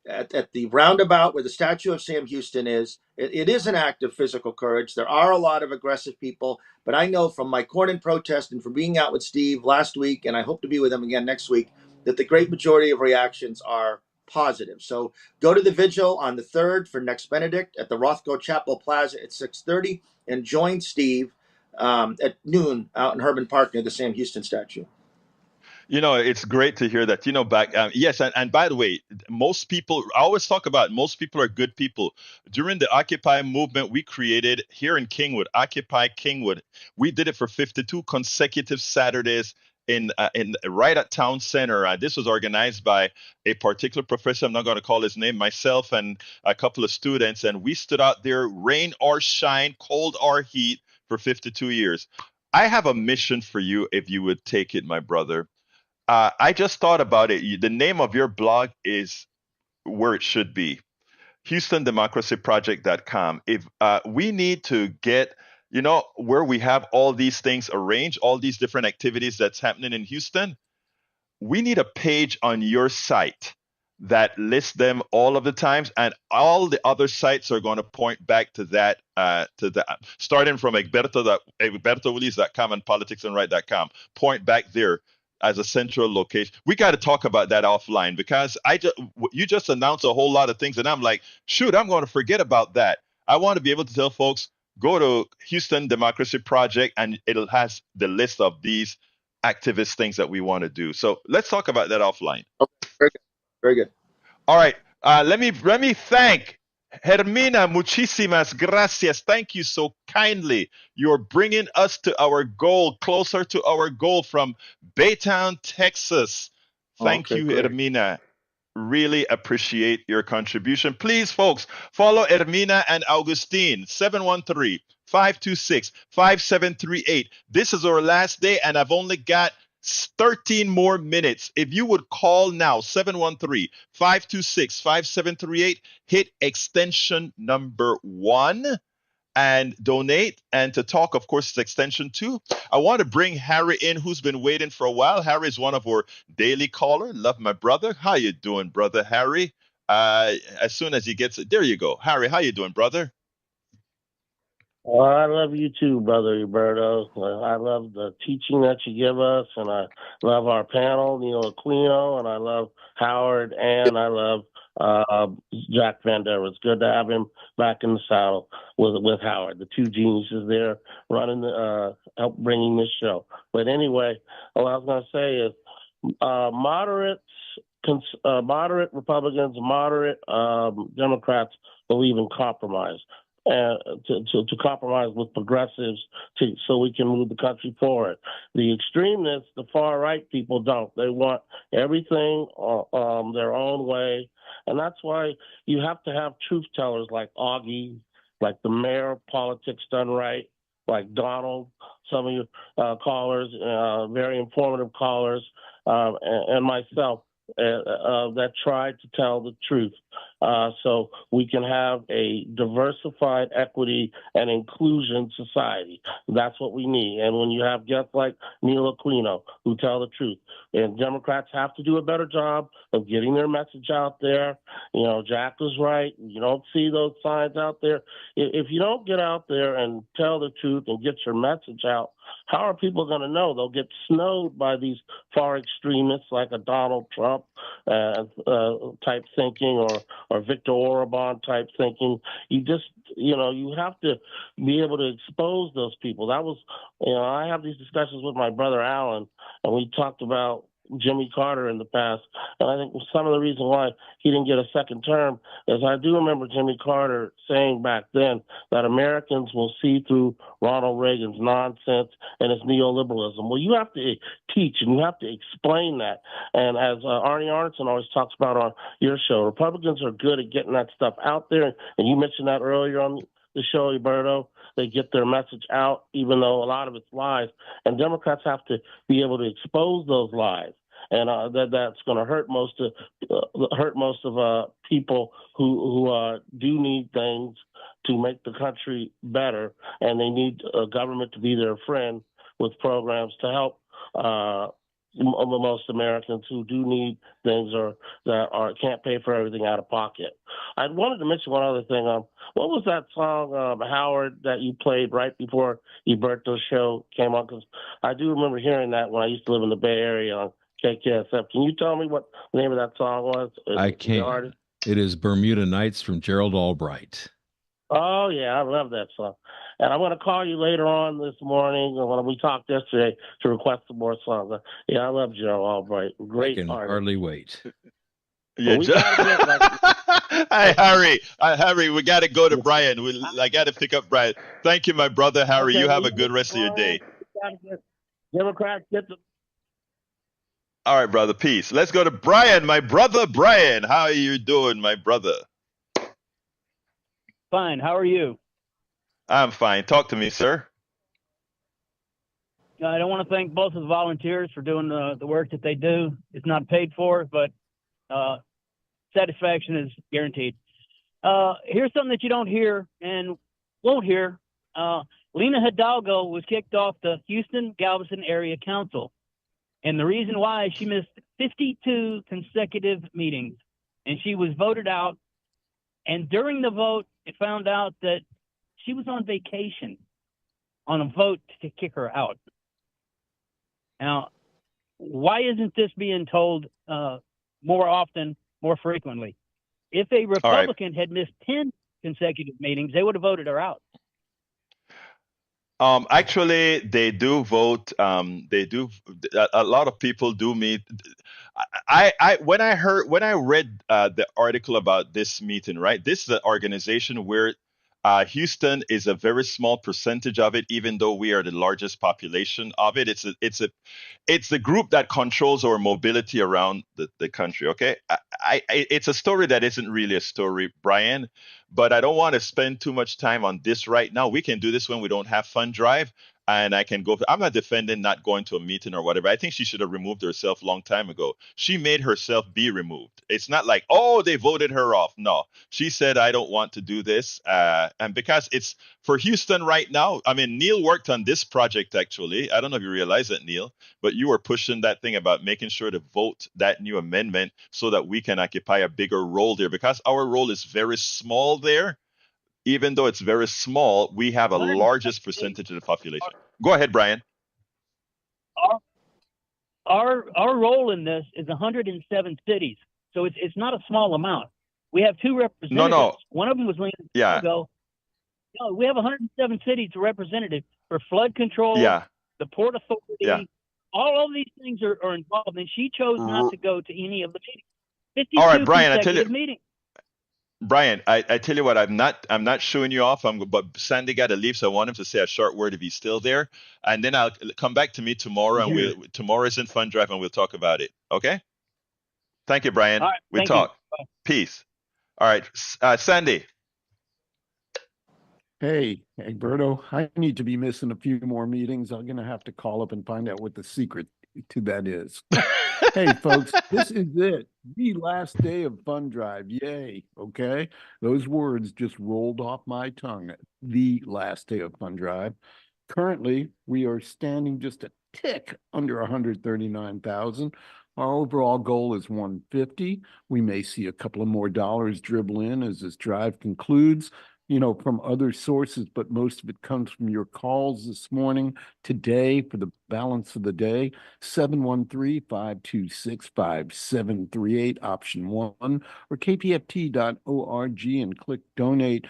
at the roundabout where the statue of Sam Houston is. It is an act of physical courage. There are a lot of aggressive people, but I know from my Cornyn protest and from being out with Steve last week, and I hope to be with him again next week, that the great majority of reactions are positive. So go to the vigil on the 3rd for Nex Benedict at the Rothko Chapel Plaza at 6:30 and join Steve at noon out in Herman Park near the Sam Houston statue. It's great to hear that, yes. And by the way, most people, I always talk about most people are good people. During the Occupy movement, we created here in Kingwood, Occupy Kingwood. We did it for 52 consecutive Saturdays in right at town center. This was organized by a particular professor. I'm not going to call his name, myself and a couple of students. And we stood out there, rain or shine, cold or heat, for 52 years. I have a mission for you if you would take it, my brother. I just thought about it. The name of your blog is where it should be, HoustonDemocracyProject.com. If we need to get, where we have all these things arranged, all these different activities that's happening in Houston, we need a page on your site that lists them all of the times, and all the other sites are going to point back to that, starting from egbertowillies.com and politicsandright.com, point back there as a central location. We got to talk about that offline, because you just announced a whole lot of things, and I'm like, shoot, I'm going to forget about that. I want to be able to tell folks, go to Houston Democracy Project, and it'll has the list of these activist things that we want to do. So let's talk about that offline. Okay, very good. Very good. All right. Let me thank Hermina. Muchísimas gracias. Thank you so kindly. You're bringing us to our goal, closer to our goal, from Baytown, Texas. Thank you, great. Hermina. Really appreciate your contribution. Please, folks, follow Hermina and Augustine, 713-526-5738. This is our last day, and I've only got 13 more minutes. If you would call now, 713-526-5738, hit extension number 1 and donate. And to talk, of course, is extension 2. I want to bring Harry in, who's been waiting for a while. Harry is one of our daily caller. Love my brother. How you doing, brother Harry? as soon as he gets it. There you go. Harry, how you doing, brother? Well, I love you too, Brother Roberto. I love the teaching that you give us, and I love our panel, Neil Aquino, and I love Howard, and I love Jack Vandera. It's good to have him back in the saddle with Howard, the two geniuses there running help bringing this show. But anyway, what I was going to say is moderate Republicans, moderate Democrats believe in compromise. To compromise with progressives so we can move the country forward. The extremists, the far right people don't. They want everything their own way. And that's why you have to have truth tellers like Augie, like the mayor of Politics Done Right, like Donald, some of your callers, very informative callers, and myself. That tried to tell the truth so we can have a diversified equity and inclusion society. That's what we need. And when you have guests like Neil Aquino who tell the truth, and Democrats have to do a better job of getting their message out there. You know, Jack was right. You don't see those signs out there. If you don't get out there and tell the truth and get your message out, how are people going to know? They'll get snowed by these far extremists like a Donald Trump type thinking or Viktor Orban type thinking. You have to be able to expose those people. That was, I have these discussions with my brother Alan, and we talked about Jimmy Carter in the past. And I think some of the reason why he didn't get a second term is I do remember Jimmy Carter saying back then that Americans will see through Ronald Reagan's nonsense and his neoliberalism. Well, you have to teach and you have to explain that. And as Arnie Arnson always talks about on your show, Republicans are good at getting that stuff out there. And you mentioned that earlier on the show, Roberto. They get their message out, even though a lot of it's lies. And Democrats have to be able to expose those lies, and that's going to hurt most of people who do need things to make the country better, and they need government to be their friend with programs to help most Americans who do need things or that can't pay for everything out of pocket. I wanted to mention one other thing. What was that song, Howard, that you played right before Roberto's show came on? Because I do remember hearing that when I used to live in the Bay Area on KKSF. Can you tell me what the name of that song was? I can't. It is Bermuda Nights from Gerald Albright. Oh, yeah, I love that song. And I'm going to call you later on this morning when we talked yesterday to request some more songs. Yeah, I love Gerald Albright. Great I can artist. hardly wait. Yeah, Hi, Harry, we got to go to Brian. I got to pick up Brian. Thank you, my brother, Harry. Okay, you have a good rest of your day. Democrats get the. All right, brother. Peace. Let's go to Brian, my brother. Brian, how are you doing, my brother? Fine. How are you? I'm fine. Talk to me, sir. I don't want to thank both of the volunteers for doing the work that they do. It's not paid for, but satisfaction is guaranteed. Here's something that you don't hear and won't hear. Lena Hidalgo was kicked off the Houston-Galveston Area Council. And the reason why, she missed 52 consecutive meetings. And she was voted out. And during the vote, it found out that she was on vacation on a vote to kick her out. Now, why isn't this being told more often, more frequently? If a Republican had missed 10 consecutive meetings, they would have voted her out. Actually, they do vote. They do. A lot of people do meet. When I read the article about this meeting, right? This is an organization where Houston is a very small percentage of it, even though we are the largest population of it. It's the group that controls our mobility around the country. Okay, it's a story that isn't really a story, Brian, but I don't want to spend too much time on this right now. We can do this when we don't have fund drive. and I can go. I'm not defending not going to a meeting or whatever. I think she should have removed herself a long time ago. She made herself be removed. It's not like, oh, they voted her off. No, she said, I don't want to do this. And because it's for Houston right now, I mean, Neil worked on this project actually. I don't know if you realize that, Neil, but you were pushing that thing about making sure to vote that new amendment so that we can occupy a bigger role there because our role is very small there. Even though it's very small, we have a largest percentage of the population. Go ahead, Brian. Our role in this is 107 cities, so it's not a small amount. We have 2 representatives. No. One of them was Lena Yeah. Hidalgo. No, we have 107 cities represented for flood control, Yeah. the Port Authority. Yeah. All of these things are involved, and she chose not to go to any of the meetings. 52 All right, Brian, I tell you, meetings. Brian, I tell you what, I'm not showing you off. But Sandy got to leave, so I want him to say a short word if he's still there, and then I'll come back to me tomorrow, and tomorrow is in Fund Drive, and we'll talk about it. Okay? Thank you, Brian. All right, we talk. Peace. All right, Sandy. Hey, Egberto, I need to be missing a few more meetings. I'm going to have to call up and find out what the secret to that is. Hey, folks, this is it. The last day of Fund Drive. Yay. Okay. Those words just rolled off my tongue. The last day of Fund Drive. Currently, we are standing just a tick under 139,000. Our overall goal is 150. We may see a couple of more dollars dribble in as this drive concludes, from other sources, but most of it comes from your calls this morning, today, for the balance of the day. 713-526-5738, option 1, or kpft.org and click donate.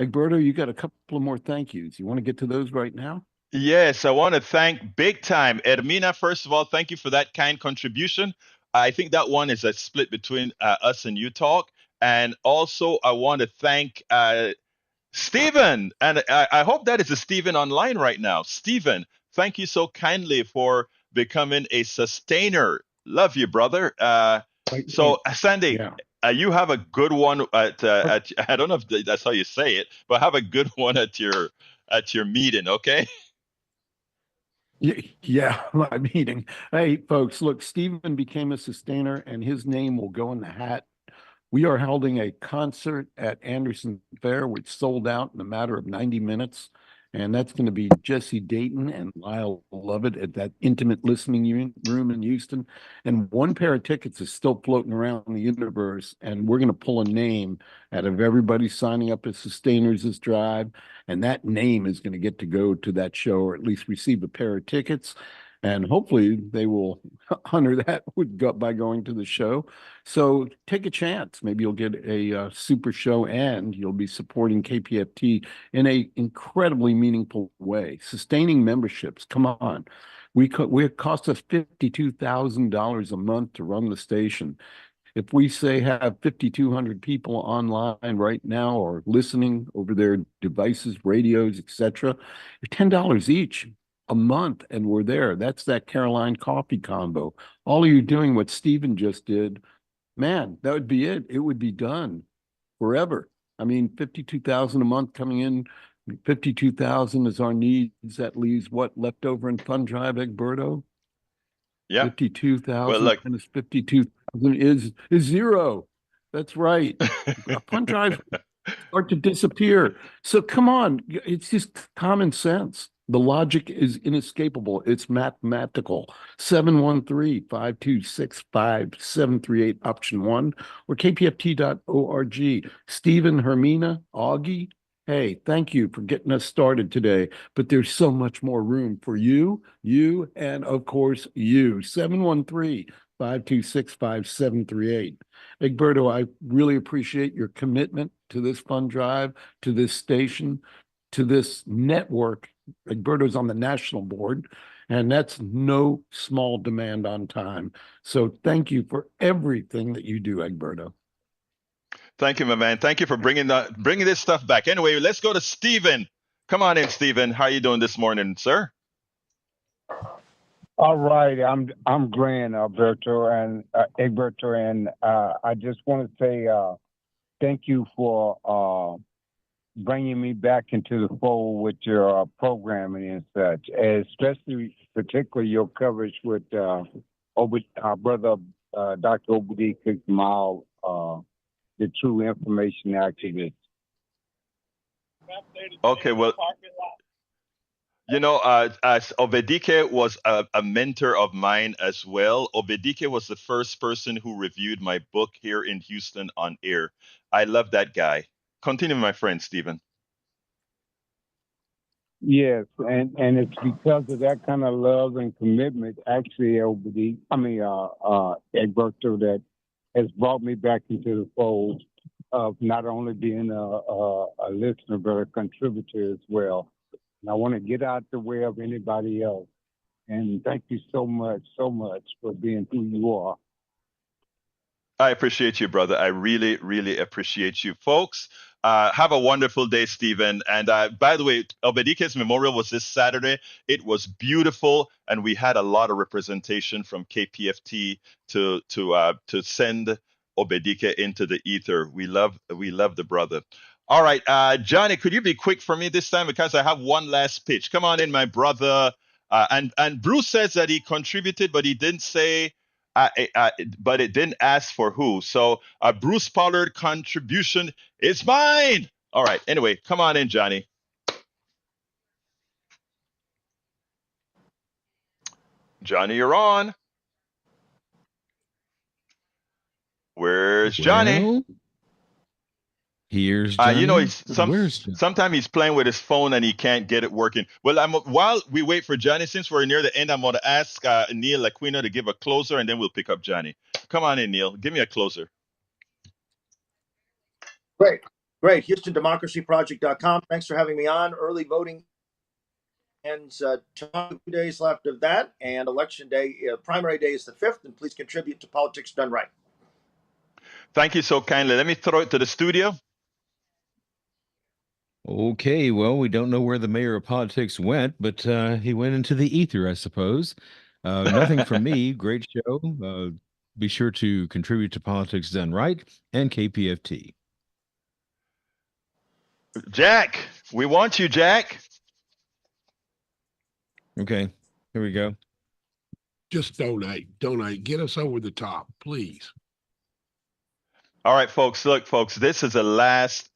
Egberto, you got a couple of more thank yous. You want to get to those right now? Yes, I want to thank big time Ermina. First of all, thank you for that kind contribution. I think that one is a split between us and you talk. And also, I want to thank Stephen, and I hope that is a Stephen online right now. Stephen, thank you so kindly for becoming a sustainer. Love you, brother. Sandy, you have a good one at I don't know if that's how you say it, but have a good one at your meeting, okay? Yeah, my meeting. Hey, folks, look, Stephen became a sustainer, and his name will go in the hat. We are holding a concert at Anderson Fair, which sold out in a matter of 90 minutes. And that's going to be Jesse Dayton and Lyle Lovett at that intimate listening room in Houston. And one pair of tickets is still floating around the universe. And we're going to pull a name out of everybody signing up as sustainers this drive. And that name is going to get to go to that show, or at least receive a pair of tickets. And hopefully they will honor that by going to the show. So take a chance. Maybe you'll get a super show, and you'll be supporting KPFT in a incredibly meaningful way. Sustaining memberships, come on. It costs us $52,000 a month to run the station. If we say have 5,200 people online right now or listening over their devices, radios, etc., $10 each a month, and we're there. That's that Caroline coffee combo. All of you doing what Stephen just did, man, that would be it. It would be done forever. I mean, 52,000 a month coming in. 52,000 is our needs. That leaves what left over in Fund Drive, Egberto? Yeah. 52,000 minus 52,000 is zero. That's right. Fund Drive start to disappear. So come on, it's just common sense. The logic is inescapable. It's mathematical. 713-526-5738, option 1, or kpft.org. Stephen, Hermina, Augie, hey, thank you for getting us started today. But there's so much more room for you, and of course, you. 713-526-5738. Egberto, I really appreciate your commitment to this fund drive, to this station, to this network. Egberto's on the national board, and that's no small demand on time. So thank you for everything that you do, Egberto. Thank you, my man. Thank you for bringing this stuff back. Anyway, let's go to Stephen. Come on in, Stephen. How are you doing this morning, sir? All right, I'm grand, Egberto, and I just want to say thank you for bringing me back into the fold with your programming and such, especially particularly your coverage with our brother Dr. Obadiah Kamal, the true information activist. Okay, well, as Obedike was a mentor of mine as well. Obedike was the first person who reviewed my book here in Houston on air. I love that guy. Continue, my friend, Stephen. Yes, and it's because of that kind of love and commitment, actually, Egberto, that has brought me back into the fold of not only being a listener but a contributor as well. And I want to get out the way of anybody else. And thank you so much for being who you are. I appreciate you, brother. I really, really appreciate you, folks. Have a wonderful day, Stephen. And by the way, Obedike's memorial was this Saturday. It was beautiful, and we had a lot of representation from KPFT to send Obedike into the ether. We love the brother. All right, Johnny, could you be quick for me this time because I have one last pitch. Come on in, my brother. And Bruce says that he contributed, but he didn't say. But it didn't ask for who. So Bruce Pollard contribution is mine. All right. Anyway, come on in, Johnny. Johnny, you're on. Where's Johnny? Well, here's Johnny. Sometimes he's playing with his phone and he can't get it working. Well, while we wait for Johnny, since we're near the end, I'm going to ask Neil Aquino to give a closer, and then we'll pick up Johnny. Come on in, Neil. Give me a closer. Great. HoustonDemocracyProject.com. Thanks for having me on. Early voting ends 2 days left of that, and election day, primary day is the 5th, and please contribute to Politics Done Right. Thank you so kindly. Let me throw it to the studio. Okay, well, we don't know where the mayor of politics went, but he went into the ether, I suppose. Nothing from me. Great show. Be sure to contribute to Politics Done Right and KPFT. Jack, we want you, Jack. Okay, here we go. Just donate. Get us over the top, please. All right, folks. Look, folks, this is the last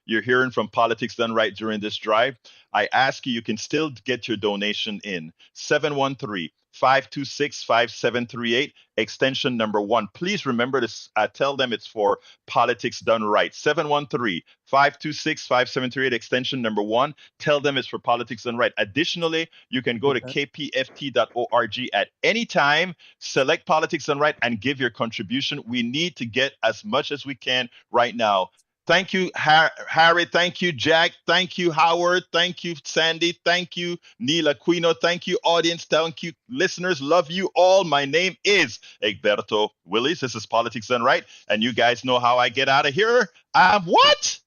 you're hearing from Politics Done Right during this drive. I ask you can still get your donation in 713-526-5738, extension number 1. Please remember to tell them it's for Politics Done Right. 713-526-5738, extension number 1. Tell them it's for Politics Done Right. Additionally, you can go to kpft.org at any time, select Politics Done Right, and give your contribution. We need to get as much as we can right now. Thank you, Harry. Thank you, Jack. Thank you, Howard. Thank you, Sandy. Thank you, Neil Aquino. Thank you, audience. Thank you, listeners. Love you all. My name is Egberto Willis. This is Politics Done Right. And you guys know how I get out of here. I'm what?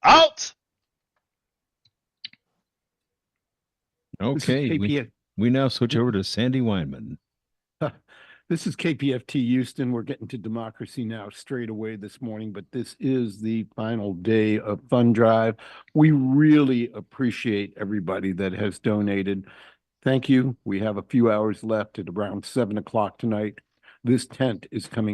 Out. Okay. We now switch over to Sandy Weinman. This is KPFT Houston. We're getting to democracy now straight away this morning, but this is the final day of Fund Drive. We really appreciate everybody that has donated. Thank you. We have a few hours left at around 7 o'clock tonight. This tent is coming